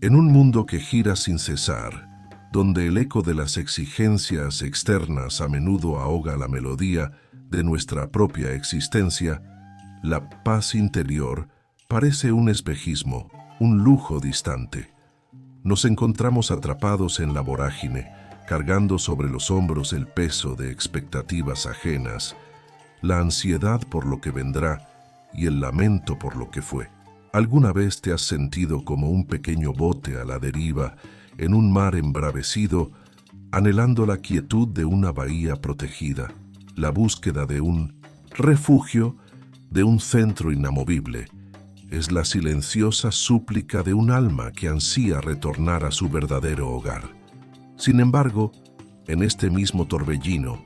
En un mundo que gira sin cesar, donde el eco de las exigencias externas a menudo ahoga la melodía de nuestra propia existencia, la paz interior parece un espejismo, un lujo distante. Nos encontramos atrapados en la vorágine, cargando sobre los hombros el peso de expectativas ajenas, la ansiedad por lo que vendrá y el lamento por lo que fue. ¿Alguna vez te has sentido como un pequeño bote a la deriva en un mar embravecido, anhelando la quietud de una bahía protegida, la búsqueda de un refugio, de un centro inamovible? Es la silenciosa súplica de un alma que ansía retornar a su verdadero hogar. Sin embargo, en este mismo torbellino,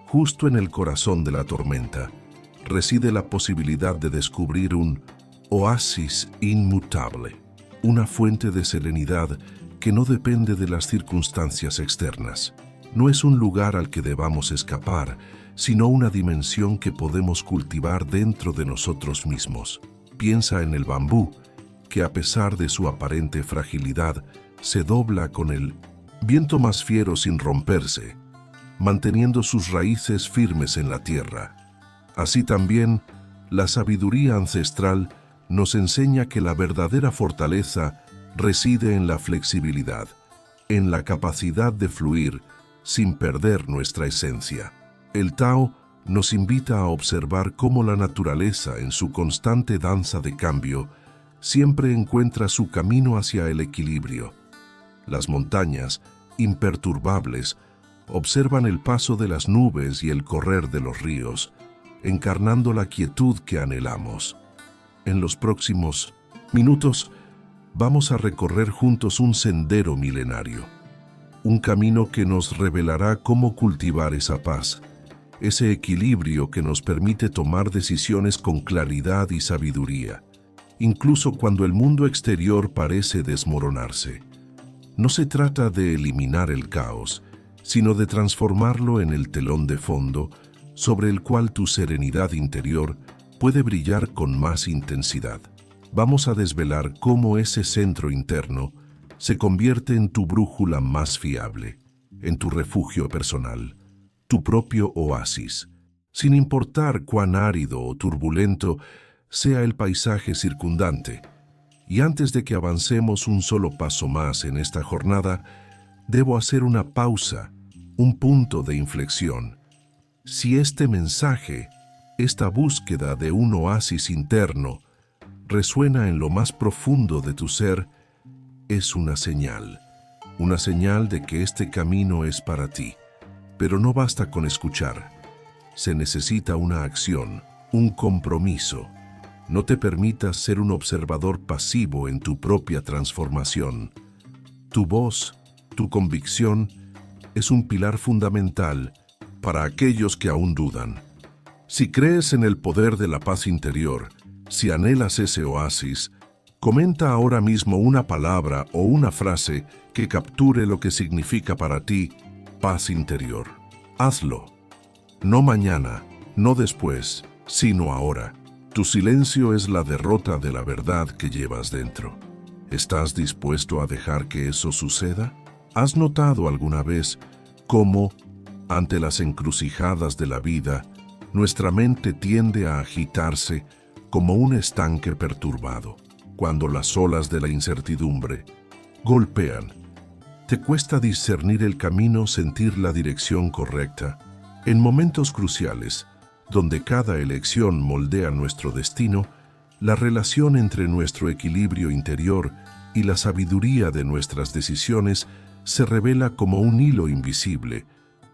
justo en el corazón de la tormenta, reside la posibilidad de descubrir un oasis inmutable, una fuente de serenidad que no depende de las circunstancias externas. No es un lugar al que debamos escapar, sino una dimensión que podemos cultivar dentro de nosotros mismos. Piensa en el bambú, que a pesar de su aparente fragilidad, se dobla con el viento más fiero sin romperse, manteniendo sus raíces firmes en la tierra. Así también, la sabiduría ancestral nos enseña que la verdadera fortaleza reside en la flexibilidad, en la capacidad de fluir sin perder nuestra esencia. El Tao nos invita a observar cómo la naturaleza, en su constante danza de cambio, siempre encuentra su camino hacia el equilibrio. Las montañas, imperturbables, observan el paso de las nubes y el correr de los ríos, encarnando la quietud que anhelamos. En los próximos minutos vamos a recorrer juntos un sendero milenario, un camino que nos revelará cómo cultivar esa paz, ese equilibrio que nos permite tomar decisiones con claridad y sabiduría, incluso cuando el mundo exterior parece desmoronarse. No se trata de eliminar el caos, sino de transformarlo en el telón de fondo sobre el cual tu serenidad interior puede brillar con más intensidad. Vamos a desvelar cómo ese centro interno se convierte en tu brújula más fiable, en tu refugio personal, tu propio oasis, sin importar cuán árido o turbulento sea el paisaje circundante. Y antes de que avancemos un solo paso más en esta jornada, debo hacer una pausa, un punto de inflexión. Si este mensaje, esta búsqueda de un oasis interno, resuena en lo más profundo de tu ser, es una señal de que este camino es para ti. Pero no basta con escuchar, se necesita una acción, un compromiso. No te permitas ser un observador pasivo en tu propia transformación. Tu voz, tu convicción, es un pilar fundamental para aquellos que aún dudan. Si crees en el poder de la paz interior, si anhelas ese oasis, comenta ahora mismo una palabra o una frase que capture lo que significa para ti paz interior. Hazlo. No mañana, no después, sino ahora. Tu silencio es la derrota de la verdad que llevas dentro. ¿Estás dispuesto a dejar que eso suceda? ¿Has notado alguna vez cómo, ante las encrucijadas de la vida, nuestra mente tiende a agitarse como un estanque perturbado? Cuando las olas de la incertidumbre golpean, ¿te cuesta discernir el camino, sentir la dirección correcta? En momentos cruciales, donde cada elección moldea nuestro destino, la relación entre nuestro equilibrio interior y la sabiduría de nuestras decisiones se revela como un hilo invisible,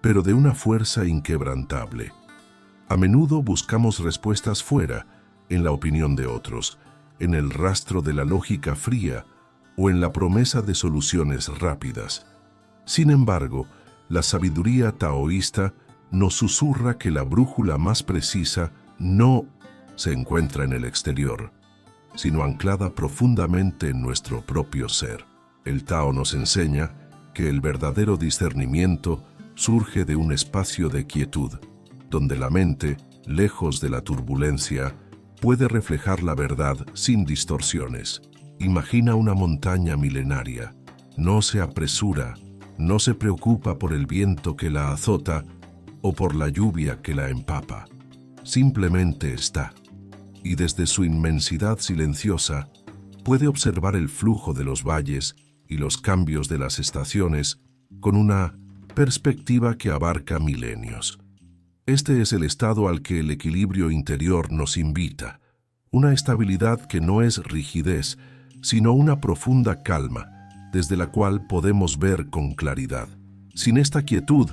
pero de una fuerza inquebrantable. A menudo buscamos respuestas fuera, en la opinión de otros, en el rastro de la lógica fría o en la promesa de soluciones rápidas. Sin embargo, la sabiduría taoísta nos susurra que la brújula más precisa no se encuentra en el exterior, sino anclada profundamente en nuestro propio ser. El Tao nos enseña que el verdadero discernimiento surge de un espacio de quietud, donde la mente, lejos de la turbulencia, puede reflejar la verdad sin distorsiones. Imagina una montaña milenaria. No se apresura, no se preocupa por el viento que la azota o por la lluvia que la empapa. Simplemente está. Y desde su inmensidad silenciosa, puede observar el flujo de los valles y los cambios de las estaciones con una perspectiva que abarca milenios. Este es el estado al que el equilibrio interior nos invita, una estabilidad que no es rigidez, sino una profunda calma, desde la cual podemos ver con claridad. Sin esta quietud,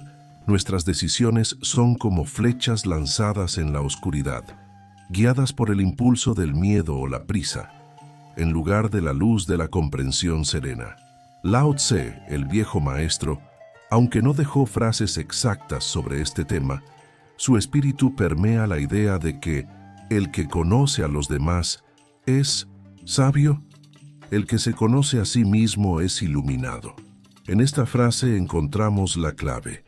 nuestras decisiones son como flechas lanzadas en la oscuridad, guiadas por el impulso del miedo o la prisa, en lugar de la luz de la comprensión serena. Lao Tse, el viejo maestro, aunque no dejó frases exactas sobre este tema, su espíritu permea la idea de que el que conoce a los demás es sabio, el que se conoce a sí mismo es iluminado. En esta frase encontramos la clave.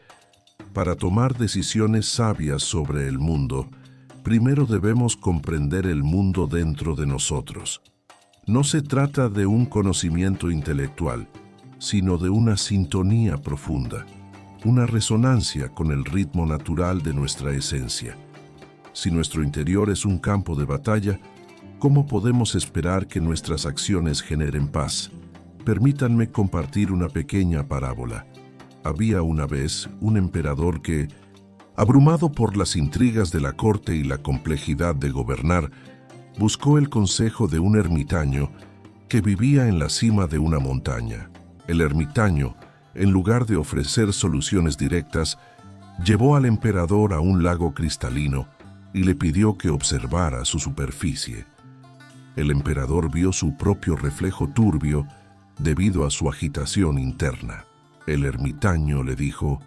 Para tomar decisiones sabias sobre el mundo, primero debemos comprender el mundo dentro de nosotros. No se trata de un conocimiento intelectual, sino de una sintonía profunda, una resonancia con el ritmo natural de nuestra esencia. Si nuestro interior es un campo de batalla, ¿cómo podemos esperar que nuestras acciones generen paz? Permítanme compartir una pequeña parábola. Había una vez un emperador que, abrumado por las intrigas de la corte y la complejidad de gobernar, buscó el consejo de un ermitaño que vivía en la cima de una montaña. El ermitaño, en lugar de ofrecer soluciones directas, llevó al emperador a un lago cristalino y le pidió que observara su superficie. El emperador vio su propio reflejo turbio debido a su agitación interna. El ermitaño le dijo: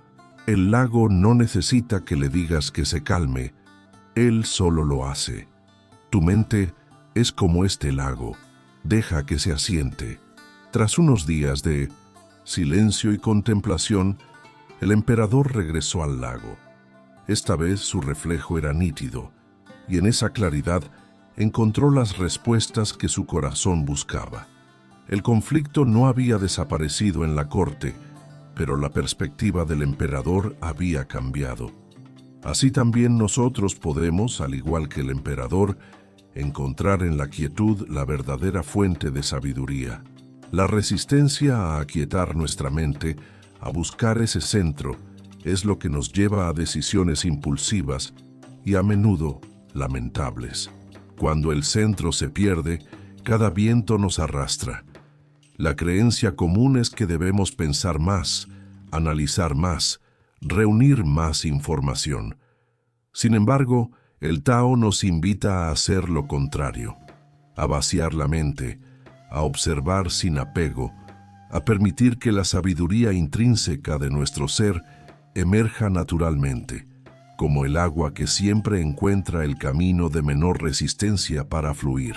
«El lago no necesita que le digas que se calme, él solo lo hace. Tu mente es como este lago, deja que se asiente». Tras unos días de silencio y contemplación, el emperador regresó al lago. Esta vez su reflejo era nítido, y en esa claridad encontró las respuestas que su corazón buscaba. El conflicto no había desaparecido en la corte, pero la perspectiva del emperador había cambiado. Así también nosotros podemos, al igual que el emperador, encontrar en la quietud la verdadera fuente de sabiduría. La resistencia a aquietar nuestra mente, a buscar ese centro, es lo que nos lleva a decisiones impulsivas y a menudo lamentables. Cuando el centro se pierde, cada viento nos arrastra. La creencia común es que debemos pensar más, analizar más, reunir más información. Sin embargo, el Tao nos invita a hacer lo contrario, a vaciar la mente, a observar sin apego, a permitir que la sabiduría intrínseca de nuestro ser emerja naturalmente, como el agua que siempre encuentra el camino de menor resistencia para fluir.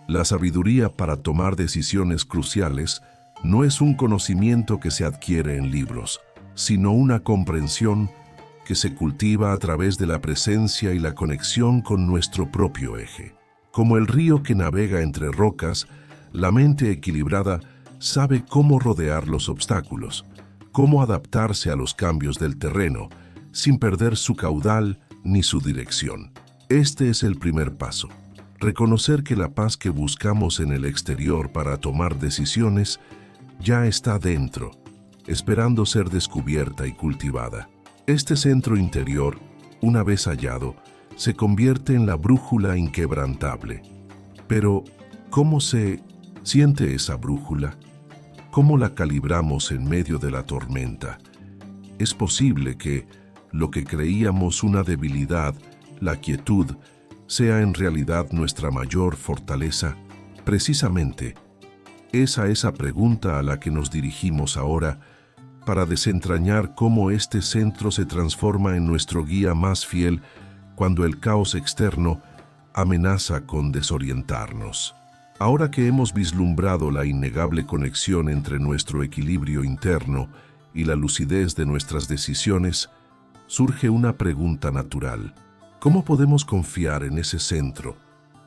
La sabiduría para tomar decisiones cruciales no es un conocimiento que se adquiere en libros, sino una comprensión que se cultiva a través de la presencia y la conexión con nuestro propio eje. Como el río que navega entre rocas, la mente equilibrada sabe cómo rodear los obstáculos, cómo adaptarse a los cambios del terreno, sin perder su caudal ni su dirección. Este es el primer paso. Reconocer que la paz que buscamos en el exterior para tomar decisiones ya está dentro, esperando ser descubierta y cultivada. Este centro interior, una vez hallado, se convierte en la brújula inquebrantable. Pero, ¿cómo se siente esa brújula? ¿Cómo la calibramos en medio de la tormenta? Es posible que lo que creíamos una debilidad, la quietud, sea en realidad nuestra mayor fortaleza. Precisamente, es a esa pregunta a la que nos dirigimos ahora para desentrañar cómo este centro se transforma en nuestro guía más fiel cuando el caos externo amenaza con desorientarnos. Ahora que hemos vislumbrado la innegable conexión entre nuestro equilibrio interno y la lucidez de nuestras decisiones, surge una pregunta natural. ¿Cómo podemos confiar en ese centro,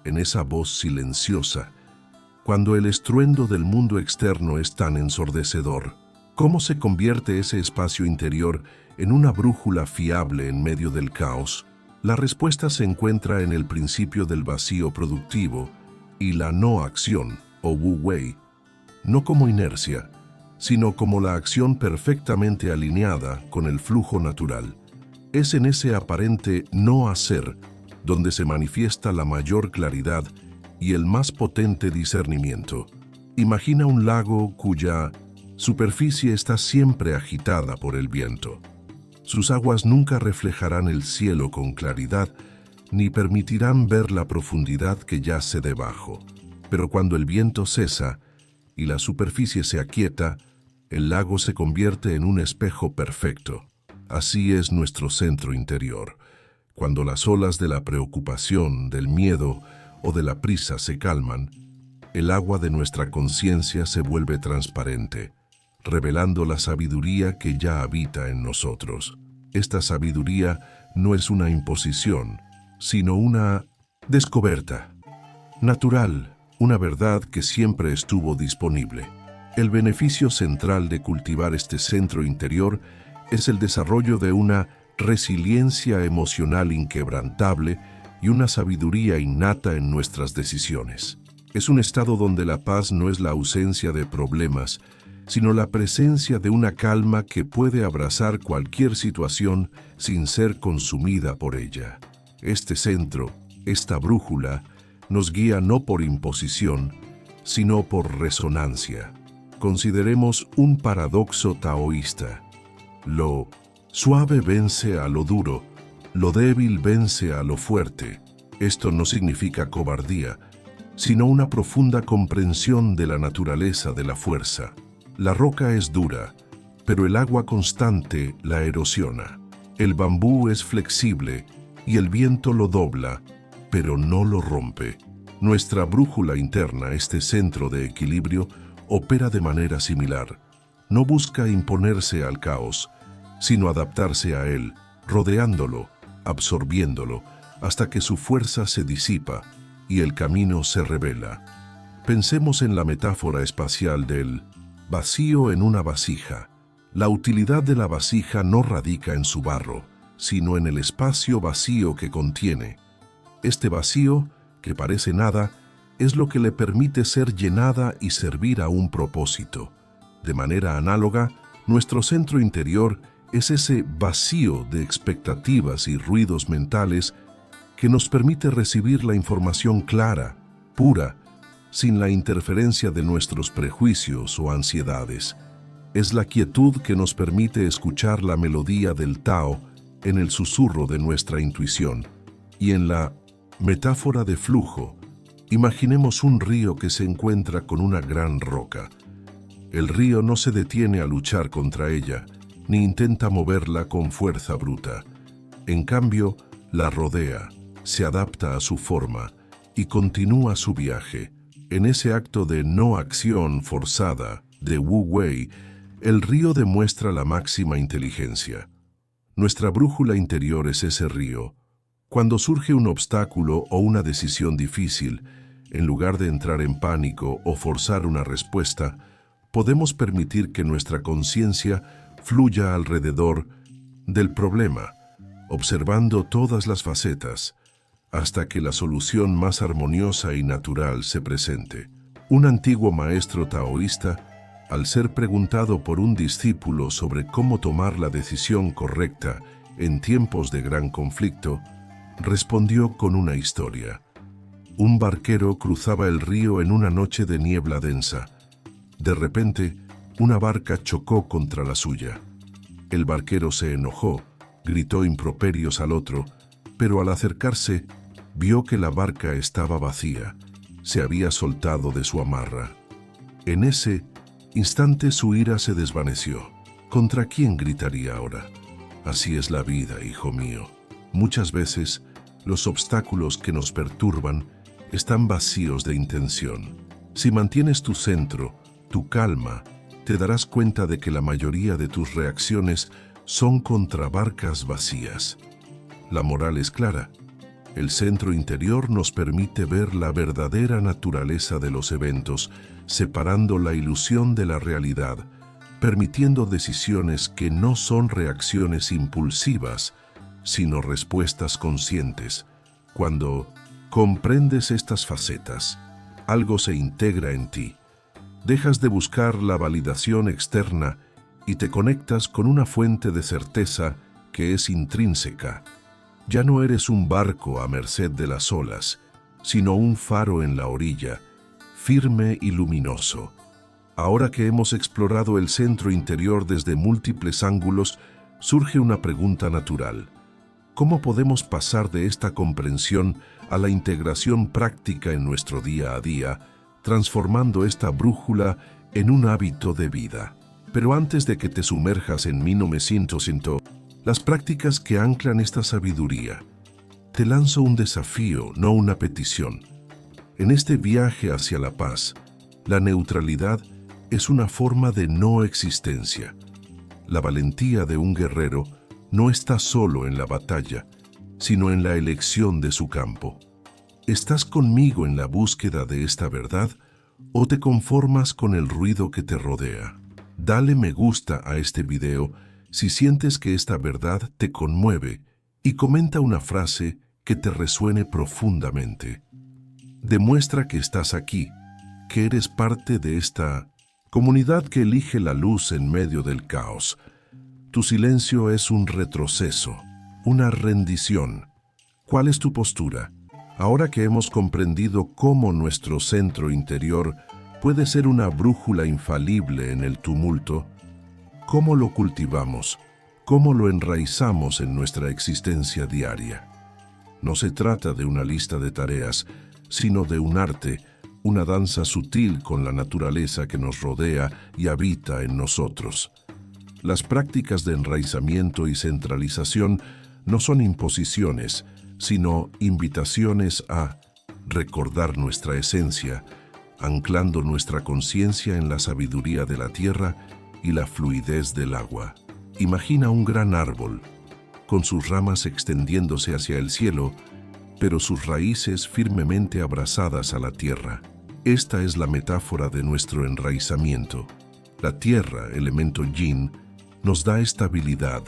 en esa voz silenciosa, cuando el estruendo del mundo externo es tan ensordecedor? ¿Cómo se convierte ese espacio interior en una brújula fiable en medio del caos? La respuesta se encuentra en el principio del vacío productivo y la no acción, o Wu Wei, no como inercia, sino como la acción perfectamente alineada con el flujo natural. Es en ese aparente no hacer donde se manifiesta la mayor claridad y el más potente discernimiento. Imagina un lago cuya superficie está siempre agitada por el viento. Sus aguas nunca reflejarán el cielo con claridad, ni permitirán ver la profundidad que yace debajo. Pero cuando el viento cesa y la superficie se aquieta, el lago se convierte en un espejo perfecto. Así es nuestro centro interior. Cuando las olas de la preocupación, del miedo o de la prisa se calman, el agua de nuestra conciencia se vuelve transparente, revelando la sabiduría que ya habita en nosotros. Esta sabiduría no es una imposición, sino una descoberta natural, una verdad que siempre estuvo disponible. El beneficio central de cultivar este centro interior es el desarrollo de una resiliencia emocional inquebrantable y una sabiduría innata en nuestras decisiones. Es un estado donde la paz no es la ausencia de problemas, sino la presencia de una calma que puede abrazar cualquier situación sin ser consumida por ella. Este centro, esta brújula, nos guía no por imposición, sino por resonancia. Consideremos un paradoxo taoísta. Lo suave vence a lo duro, lo débil vence a lo fuerte. Esto no significa cobardía, sino una profunda comprensión de la naturaleza de la fuerza. La roca es dura, pero el agua constante la erosiona. El bambú es flexible y el viento lo dobla, pero no lo rompe. Nuestra brújula interna, este centro de equilibrio, opera de manera similar. No busca imponerse al caos, sino adaptarse a él, rodeándolo, absorbiéndolo, hasta que su fuerza se disipa y el camino se revela. Pensemos en la metáfora espacial del vacío en una vasija. La utilidad de la vasija no radica en su barro, sino en el espacio vacío que contiene. Este vacío, que parece nada, es lo que le permite ser llenada y servir a un propósito. De manera análoga, nuestro centro interior es ese vacío de expectativas y ruidos mentales que nos permite recibir la información clara, pura, sin la interferencia de nuestros prejuicios o ansiedades. Es la quietud que nos permite escuchar la melodía del Tao en el susurro de nuestra intuición. Y en la metáfora de flujo, imaginemos un río que se encuentra con una gran roca. El río no se detiene a luchar contra ella, ni intenta moverla con fuerza bruta. En cambio, la rodea, se adapta a su forma y continúa su viaje. En ese acto de no acción forzada de Wu Wei, el río demuestra la máxima inteligencia. Nuestra brújula interior es ese río. Cuando surge un obstáculo o una decisión difícil, en lugar de entrar en pánico o forzar una respuesta, podemos permitir que nuestra conciencia fluya alrededor del problema, observando todas las facetas, hasta que la solución más armoniosa y natural se presente. Un antiguo maestro taoísta, al ser preguntado por un discípulo sobre cómo tomar la decisión correcta en tiempos de gran conflicto, respondió con una historia. Un barquero cruzaba el río en una noche de niebla densa. De repente, una barca chocó contra la suya. El barquero se enojó, gritó improperios al otro, pero al acercarse, vio que la barca estaba vacía, se había soltado de su amarra. En ese instante su ira se desvaneció. ¿Contra quién gritaría ahora? Así es la vida, hijo mío. Muchas veces, los obstáculos que nos perturban están vacíos de intención. Si mantienes tu centro, tu calma, te darás cuenta de que la mayoría de tus reacciones son contra barcas vacías. La moral es clara. El centro interior nos permite ver la verdadera naturaleza de los eventos, separando la ilusión de la realidad, permitiendo decisiones que no son reacciones impulsivas, sino respuestas conscientes. Cuando comprendes estas facetas, algo se integra en ti. Dejas de buscar la validación externa y te conectas con una fuente de certeza que es intrínseca. Ya no eres un barco a merced de las olas, sino un faro en la orilla, firme y luminoso. Ahora que hemos explorado el centro interior desde múltiples ángulos, surge una pregunta natural. ¿Cómo podemos pasar de esta comprensión a la integración práctica en nuestro día a día, transformando esta brújula en un hábito de vida? Pero antes de que te sumerjas en 1900, las prácticas que anclan esta sabiduría, te lanzo un desafío, no una petición. En este viaje hacia la paz, la neutralidad es una forma de no existencia. La valentía de un guerrero no está solo en la batalla, sino en la elección de su campo. ¿Estás conmigo en la búsqueda de esta verdad o te conformas con el ruido que te rodea? Dale me gusta a este video si sientes que esta verdad te conmueve y comenta una frase que te resuene profundamente. Demuestra que estás aquí, que eres parte de esta comunidad que elige la luz en medio del caos. Tu silencio es un retroceso, una rendición. ¿Cuál es tu postura? Ahora que hemos comprendido cómo nuestro centro interior puede ser una brújula infalible en el tumulto, ¿cómo lo cultivamos? ¿Cómo lo enraizamos en nuestra existencia diaria? No se trata de una lista de tareas, sino de un arte, una danza sutil con la naturaleza que nos rodea y habita en nosotros. Las prácticas de enraizamiento y centralización no son imposiciones, sino invitaciones a recordar nuestra esencia, anclando nuestra conciencia en la sabiduría de la tierra y la fluidez del agua. Imagina un gran árbol, con sus ramas extendiéndose hacia el cielo, pero sus raíces firmemente abrazadas a la tierra. Esta es la metáfora de nuestro enraizamiento. La tierra, elemento yin, nos da estabilidad,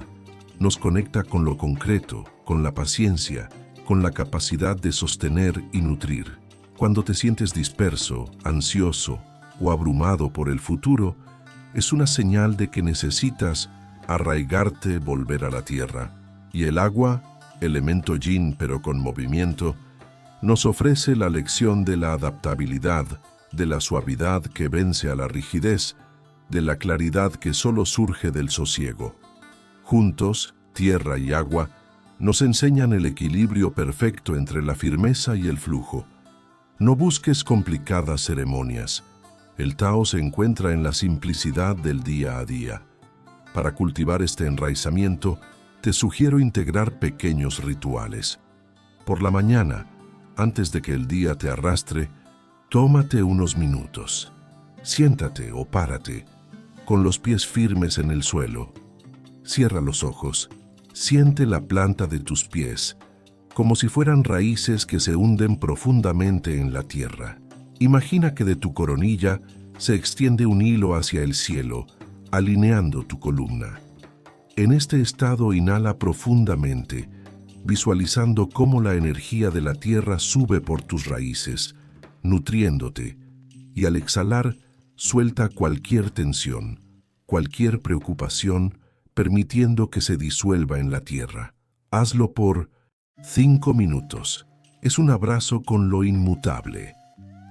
nos conecta con lo concreto, con la paciencia, con la capacidad de sostener y nutrir. Cuando te sientes disperso, ansioso o abrumado por el futuro, es una señal de que necesitas arraigarte, volver a la tierra. Y el agua, elemento yin pero con movimiento, nos ofrece la lección de la adaptabilidad, de la suavidad que vence a la rigidez, de la claridad que solo surge del sosiego. Juntos, tierra y agua, nos enseñan el equilibrio perfecto entre la firmeza y el flujo. No busques complicadas ceremonias. El Tao se encuentra en la simplicidad del día a día. Para cultivar este enraizamiento, te sugiero integrar pequeños rituales. Por la mañana, antes de que el día te arrastre, tómate unos minutos. Siéntate o párate, con los pies firmes en el suelo. Cierra los ojos. Siente la planta de tus pies, como si fueran raíces que se hunden profundamente en la tierra. Imagina que de tu coronilla se extiende un hilo hacia el cielo, alineando tu columna. En este estado inhala profundamente, visualizando cómo la energía de la tierra sube por tus raíces, nutriéndote, y al exhalar, suelta cualquier tensión, cualquier preocupación, permitiendo que se disuelva en la tierra. Hazlo por 5 minutos. Es un abrazo con lo inmutable.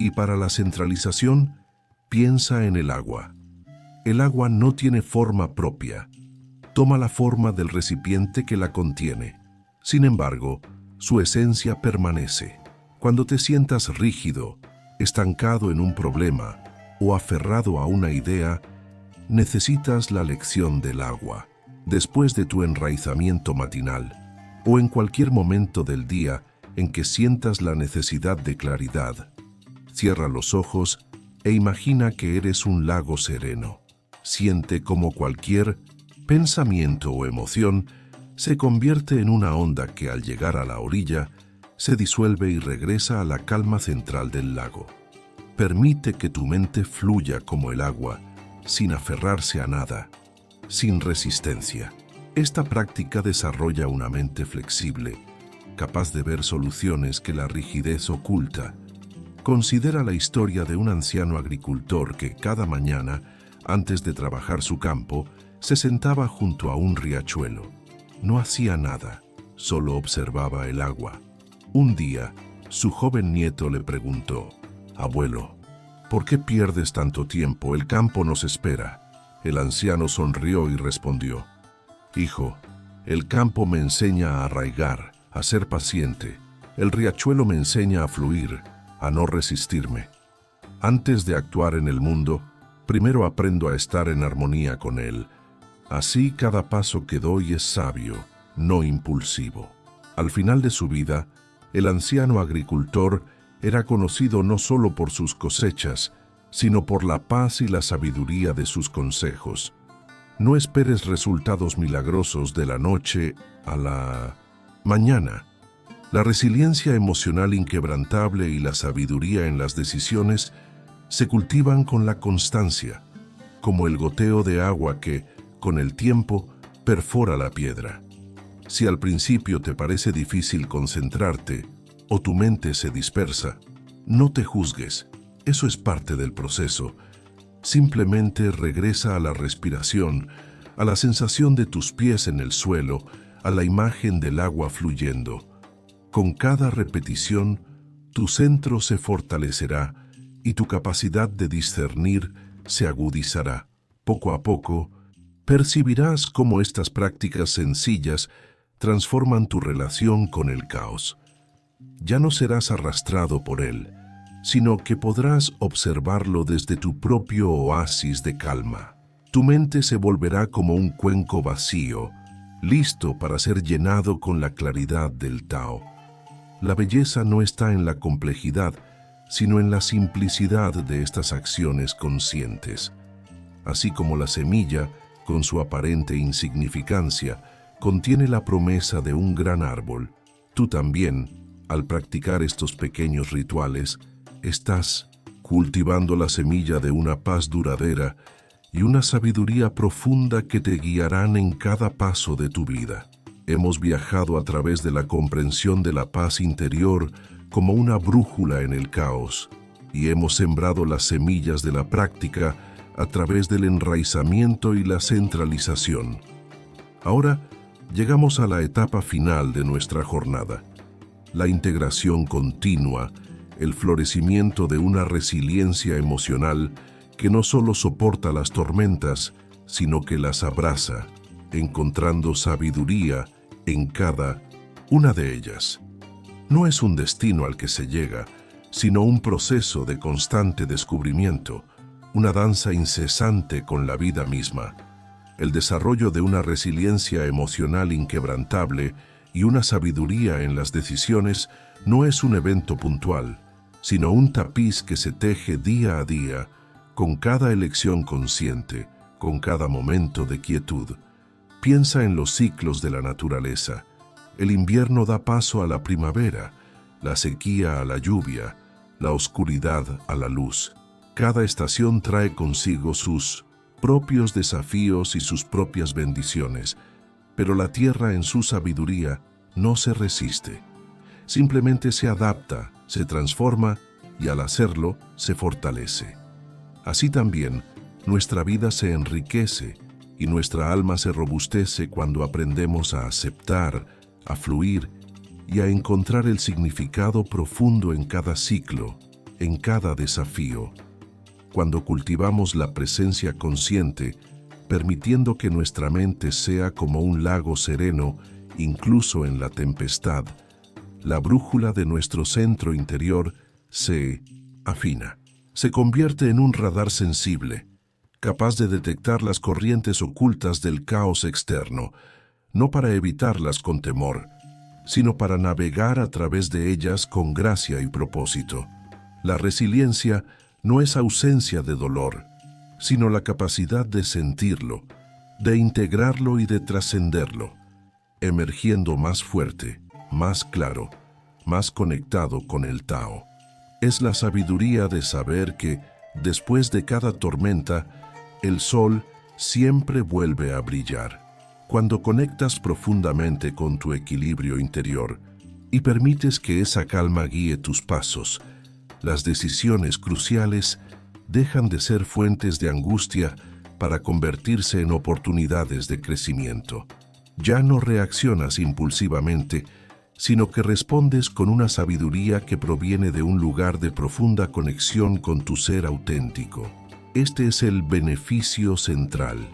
Y para la centralización, piensa en el agua. El agua no tiene forma propia. Toma la forma del recipiente que la contiene. Sin embargo, su esencia permanece. Cuando te sientas rígido, estancado en un problema o aferrado a una idea, necesitas la lección del agua. Después de tu enraizamiento matinal, o en cualquier momento del día en que sientas la necesidad de claridad, cierra los ojos e imagina que eres un lago sereno. Siente cómo cualquier pensamiento o emoción se convierte en una onda que al llegar a la orilla se disuelve y regresa a la calma central del lago. Permite que tu mente fluya como el agua, sin aferrarse a nada, sin resistencia. Esta práctica desarrolla una mente flexible, capaz de ver soluciones que la rigidez oculta. Considera la historia de un anciano agricultor que cada mañana, antes de trabajar su campo, se sentaba junto a un riachuelo. No hacía nada, solo observaba el agua. Un día, su joven nieto le preguntó: «Abuelo, ¿por qué pierdes tanto tiempo? El campo nos espera». El anciano sonrió y respondió: «Hijo, el campo me enseña a arraigar, a ser paciente. El riachuelo me enseña a fluir, a no resistirme. Antes de actuar en el mundo, primero aprendo a estar en armonía con él. Así cada paso que doy es sabio, no impulsivo». Al final de su vida, el anciano agricultor era conocido no solo por sus cosechas, sino por la paz y la sabiduría de sus consejos. No esperes resultados milagrosos de la noche a la mañana. La resiliencia emocional inquebrantable y la sabiduría en las decisiones se cultivan con la constancia, como el goteo de agua que, con el tiempo, perfora la piedra. Si al principio te parece difícil concentrarte o tu mente se dispersa, no te juzgues, eso es parte del proceso. Simplemente regresa a la respiración, a la sensación de tus pies en el suelo, a la imagen del agua fluyendo. Con cada repetición, tu centro se fortalecerá y tu capacidad de discernir se agudizará. Poco a poco, percibirás cómo estas prácticas sencillas transforman tu relación con el caos. Ya no serás arrastrado por él, sino que podrás observarlo desde tu propio oasis de calma. Tu mente se volverá como un cuenco vacío, listo para ser llenado con la claridad del Tao. La belleza no está en la complejidad, sino en la simplicidad de estas acciones conscientes. Así como la semilla, con su aparente insignificancia, contiene la promesa de un gran árbol, tú también, al practicar estos pequeños rituales, estás cultivando la semilla de una paz duradera y una sabiduría profunda que te guiarán en cada paso de tu vida. Hemos viajado a través de la comprensión de la paz interior como una brújula en el caos, y hemos sembrado las semillas de la práctica a través del enraizamiento y la centralización. Ahora llegamos a la etapa final de nuestra jornada, la integración continua, el florecimiento de una resiliencia emocional que no solo soporta las tormentas, sino que las abraza, encontrando sabiduría en cada una de ellas. No es un destino al que se llega, sino un proceso de constante descubrimiento, una danza incesante con la vida misma. El desarrollo de una resiliencia emocional inquebrantable y una sabiduría en las decisiones no es un evento puntual, sino un tapiz que se teje día a día, con cada elección consciente, con cada momento de quietud. Piensa en los ciclos de la naturaleza. El invierno da paso a la primavera, la sequía a la lluvia, la oscuridad a la luz. Cada estación trae consigo sus propios desafíos y sus propias bendiciones, pero la tierra en su sabiduría no se resiste. Simplemente se adapta, se transforma y al hacerlo se fortalece. Así también, nuestra vida se enriquece y nuestra alma se robustece cuando aprendemos a aceptar, a fluir y a encontrar el significado profundo en cada ciclo, en cada desafío. Cuando cultivamos la presencia consciente, permitiendo que nuestra mente sea como un lago sereno, incluso en la tempestad, la brújula de nuestro centro interior se afina. Se convierte en un radar sensible, capaz de detectar las corrientes ocultas del caos externo, no para evitarlas con temor, sino para navegar a través de ellas con gracia y propósito. La resiliencia no es ausencia de dolor, sino la capacidad de sentirlo, de integrarlo y de trascenderlo, emergiendo más fuerte, más claro, más conectado con el Tao. Es la sabiduría de saber que, después de cada tormenta, el sol siempre vuelve a brillar. Cuando conectas profundamente con tu equilibrio interior y permites que esa calma guíe tus pasos, las decisiones cruciales dejan de ser fuentes de angustia para convertirse en oportunidades de crecimiento. Ya no reaccionas impulsivamente, sino que respondes con una sabiduría que proviene de un lugar de profunda conexión con tu ser auténtico. Este es el beneficio central.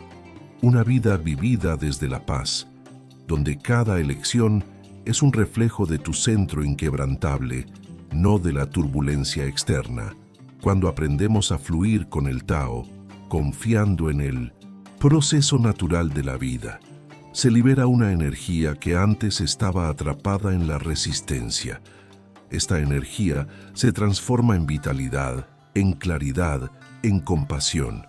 Una vida vivida desde la paz, donde cada elección es un reflejo de tu centro inquebrantable, no de la turbulencia externa. Cuando aprendemos a fluir con el Tao, confiando en el proceso natural de la vida, se libera una energía que antes estaba atrapada en la resistencia. Esta energía se transforma en vitalidad, en claridad, en compasión.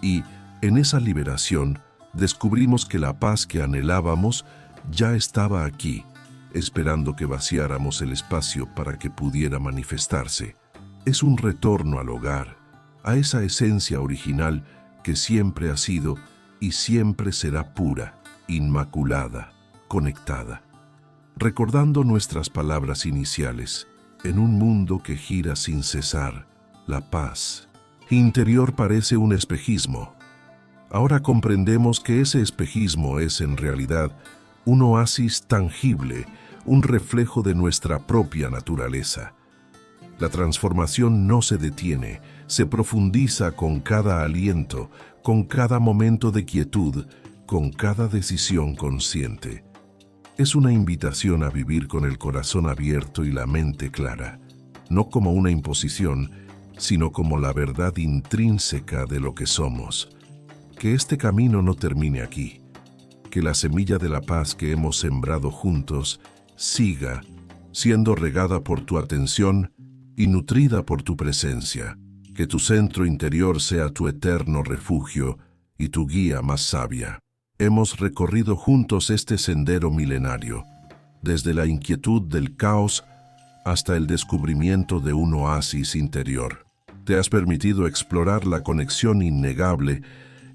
Y, en esa liberación, descubrimos que la paz que anhelábamos ya estaba aquí, esperando que vaciáramos el espacio para que pudiera manifestarse. Es un retorno al hogar, a esa esencia original que siempre ha sido y siempre será pura, inmaculada, conectada. Recordando nuestras palabras iniciales, en un mundo que gira sin cesar, la paz interior parece un espejismo. Ahora comprendemos que ese espejismo es en realidad un oasis tangible, un reflejo de nuestra propia naturaleza. La transformación no se detiene, se profundiza con cada aliento, con cada momento de quietud, con cada decisión consciente. Es una invitación a vivir con el corazón abierto y la mente clara, no como una imposición, sino como la verdad intrínseca de lo que somos. Que este camino no termine aquí, que la semilla de la paz que hemos sembrado juntos siga siendo regada por tu atención y nutrida por tu presencia, que tu centro interior sea tu eterno refugio y tu guía más sabia. Hemos recorrido juntos este sendero milenario, desde la inquietud del caos hasta el descubrimiento de un oasis interior. Te has permitido explorar la conexión innegable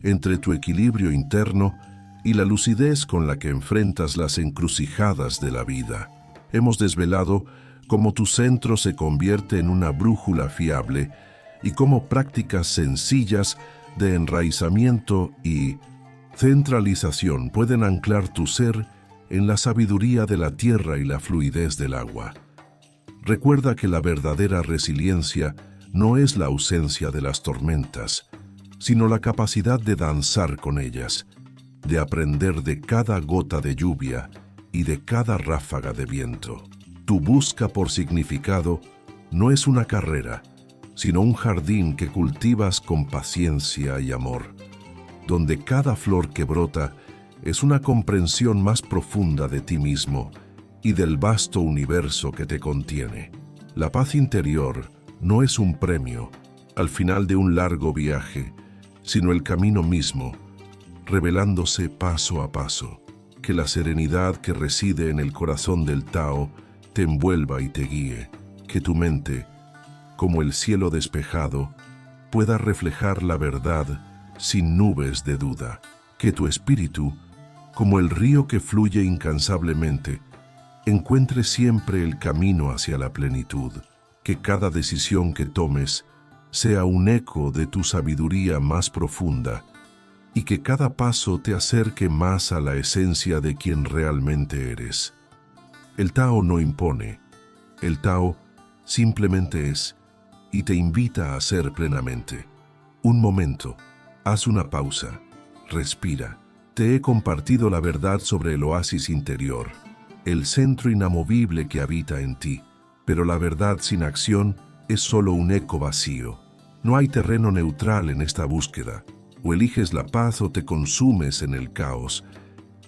entre tu equilibrio interno y la lucidez con la que enfrentas las encrucijadas de la vida. Hemos desvelado cómo tu centro se convierte en una brújula fiable y cómo prácticas sencillas de enraizamiento y centralización pueden anclar tu ser en la sabiduría de la tierra y la fluidez del agua. Recuerda que la verdadera resiliencia no es la ausencia de las tormentas, sino la capacidad de danzar con ellas, de aprender de cada gota de lluvia y de cada ráfaga de viento. Tu busca por significado no es una carrera, sino un jardín que cultivas con paciencia y amor, donde cada flor que brota es una comprensión más profunda de ti mismo y del vasto universo que te contiene. La paz interior no es un premio al final de un largo viaje, sino el camino mismo, revelándose paso a paso. Que la serenidad que reside en el corazón del Tao te envuelva y te guíe. Que tu mente, como el cielo despejado, pueda reflejar la verdad sin nubes de duda. Que tu espíritu, como el río que fluye incansablemente, encuentre siempre el camino hacia la plenitud. Que cada decisión que tomes sea un eco de tu sabiduría más profunda y que cada paso te acerque más a la esencia de quien realmente eres. El Tao no impone, el Tao simplemente es y te invita a ser plenamente. Un momento, haz una pausa, respira. Te he compartido la verdad sobre el oasis interior, el centro inamovible que habita en ti, pero la verdad sin acción es solo un eco vacío. No hay terreno neutral en esta búsqueda. O eliges la paz o te consumes en el caos.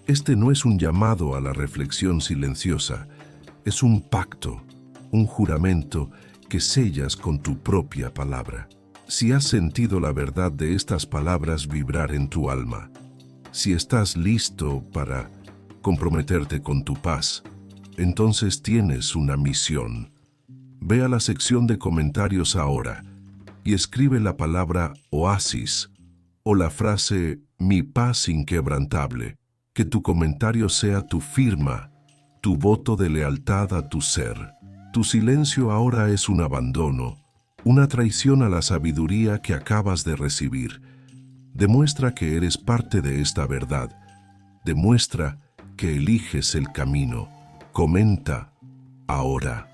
Este no es un llamado a la reflexión silenciosa, es un pacto, un juramento que sellas con tu propia palabra. Si has sentido la verdad de estas palabras vibrar en tu alma, si estás listo para comprometerte con tu paz, entonces tienes una misión. Ve a la sección de comentarios ahora y escribe la palabra oasis o la frase mi paz inquebrantable. Que tu comentario sea tu firma, tu voto de lealtad a tu ser. Tu silencio ahora es un abandono, una traición a la sabiduría que acabas de recibir. Demuestra que eres parte de esta verdad. Demuestra que eliges el camino. Comenta ahora.